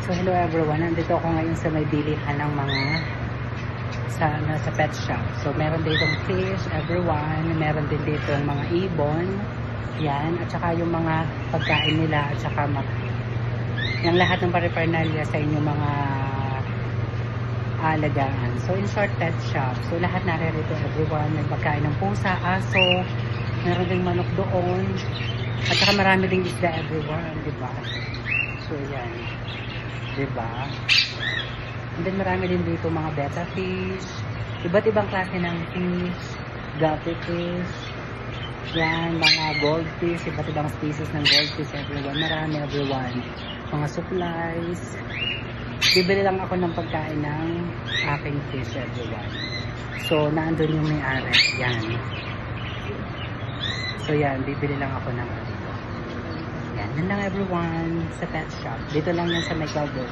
So hello everyone, nandito ako ngayon sa may bilihan ng mga sa pet shop. So meron ditong fish, everyone, meron din ditong mga ibon, yan, at saka yung mga pagkain nila, at saka yung lahat ng paraphernalia sa inyong mga alagaan. So in short, pet shop. So lahat naririto everyone, may pagkain ng pusa, aso, meron ding manok doon, at saka marami ding isda everyone, diba? So yan, diba? And then marami din dito mga betta fish, iba't ibang klase ng fish, guppy fish, yan, mga goldfish, iba't ibang species ng goldfish everyone, marami everyone, mga supplies. Bibili lang ako ng pagkain ng aking fish everyone. So naandun yung may-ari, yan. So yan, bibili lang ako ng yan lang everyone sa pet shop. Dito lang yan sa may Calder.